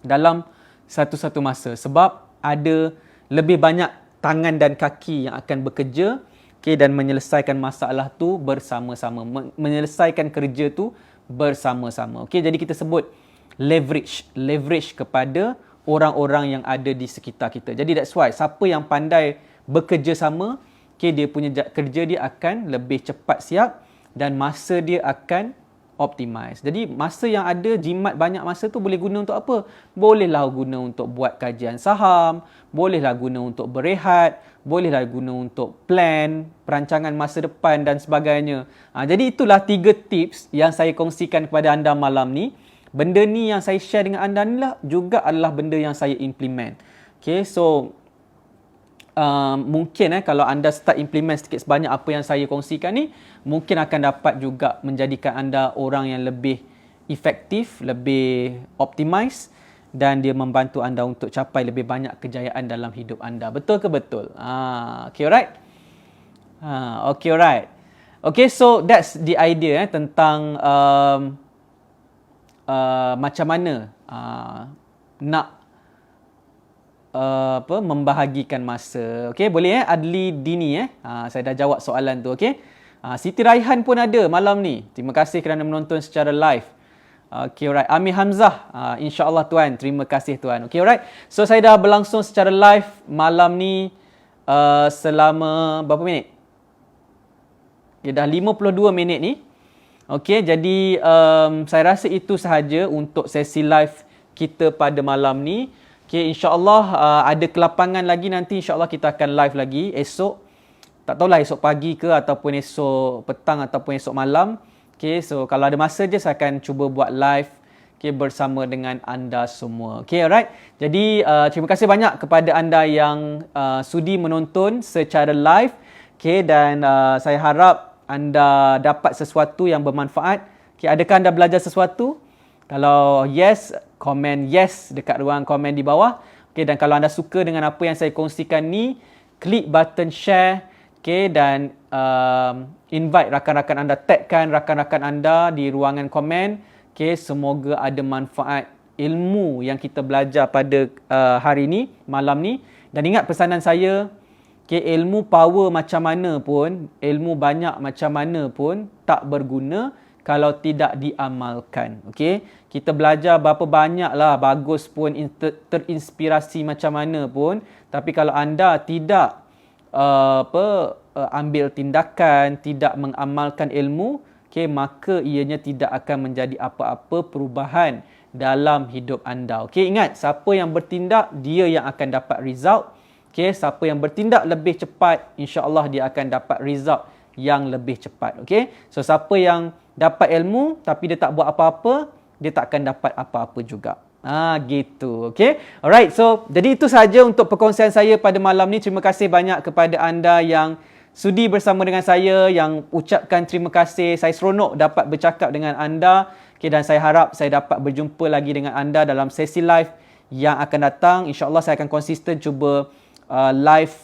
dalam satu-satu masa. Sebab ada lebih banyak tangan dan kaki yang akan bekerja dan menyelesaikan masalah tu bersama-sama. Menyelesaikan kerja tu bersama-sama. Jadi kita sebut leverage kepada orang-orang yang ada di sekitar kita. Jadi that's why siapa yang pandai bekerja sama, okay, dia punya kerja dia akan lebih cepat siap dan masa dia akan optimize. Jadi masa yang ada, jimat banyak masa tu boleh guna untuk apa? Bolehlah guna untuk buat kajian saham, bolehlah guna untuk berehat, bolehlah guna untuk plan, perancangan masa depan dan sebagainya. Jadi itulah 3 tips yang saya kongsikan kepada anda malam ni. Benda ni yang saya share dengan anda ni lah juga adalah benda yang saya implement. Okay, so mungkin kalau anda start implement sedikit sebanyak apa yang saya kongsikan ni, mungkin akan dapat juga menjadikan anda orang yang lebih efektif, lebih optimize dan dia membantu anda untuk capai lebih banyak kejayaan dalam hidup anda. Betul ke betul? Okay, alright? Okay, alright. Okay, so that's the idea tentang macam mana nak membahagikan masa. Okey, boleh Adli Dini saya dah jawab soalan tu. Okey. Siti Raihan pun ada malam ni. Terima kasih kerana menonton secara live. Okey, alright. Amir Hamzah, insya-Allah tuan. Terima kasih tuan. Okey, alright. So saya dah berlangsung secara live malam ni selama berapa minit? Okay, dah 52 minit ni. Okey, jadi saya rasa itu sahaja untuk sesi live kita pada malam ni. Okay, insyaAllah ada kelapangan lagi nanti. InsyaAllah kita akan live lagi esok. Tak tahulah esok pagi ke ataupun esok petang ataupun esok malam. Okay, so kalau ada masa je saya akan cuba buat live bersama dengan anda semua. Okay, alright. Jadi terima kasih banyak kepada anda yang sudi menonton secara live. Okay, dan saya harap anda dapat sesuatu yang bermanfaat. Okay, adakah anda belajar sesuatu? Kalau yes, komen yes dekat ruang komen di bawah. Okay, dan kalau anda suka dengan apa yang saya kongsikan ni, klik button share. Okay, dan invite rakan-rakan anda, tagkan rakan-rakan anda di ruangan komen. Okay, semoga ada manfaat ilmu yang kita belajar pada hari ni, malam ni. Dan ingat pesanan saya, okay, ilmu power macam mana pun, ilmu banyak macam mana pun tak berguna kalau tidak diamalkan. Okey, kita belajar berapa banyaklah bagus pun, terinspirasi macam mana pun, tapi kalau anda tidak ambil tindakan, tidak mengamalkan ilmu, okey, maka ianya tidak akan menjadi apa-apa perubahan dalam hidup anda. Okey, ingat, siapa yang bertindak dia yang akan dapat result. Okey, siapa yang bertindak lebih cepat, insya-Allah dia akan dapat result yang lebih cepat. Okey, so siapa yang dapat ilmu tapi dia tak buat apa-apa, dia tak akan dapat apa-apa juga. Gitu. Okey. Alright. So, jadi itu sahaja untuk perkongsian saya pada malam ni. Terima kasih banyak kepada anda yang sudi bersama dengan saya, yang ucapkan terima kasih. Saya seronok dapat bercakap dengan anda. Okey, dan saya harap saya dapat berjumpa lagi dengan anda dalam sesi live yang akan datang. InsyaAllah saya akan konsisten cuba live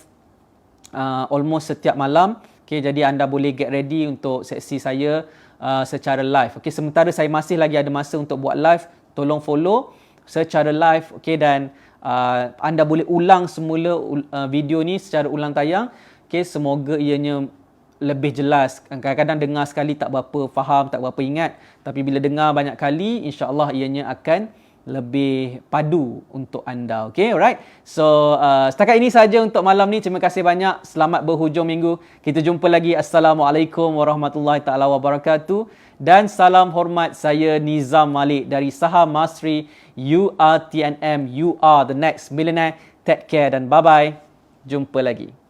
almost setiap malam. Okey, jadi anda boleh get ready untuk sesi saya secara live. Okey, sementara saya masih lagi ada masa untuk buat live, tolong follow secara live. Okey, dan anda boleh ulang semula video ni secara ulang tayang. Okey, semoga ianya lebih jelas. Kadang-kadang dengar sekali tak berapa faham, tak berapa ingat, tapi bila dengar banyak kali, insya-Allah ianya akan lebih padu untuk anda. Okay, alright. So, setakat ini saja untuk malam ni. Terima kasih banyak. Selamat berhujung minggu. Kita jumpa lagi. Assalamualaikum warahmatullahi taala wabarakatuh. Dan salam hormat, saya Nizam Malik dari Saham Mastery. You are TNM. You are the next millionaire. Take care dan bye-bye. Jumpa lagi.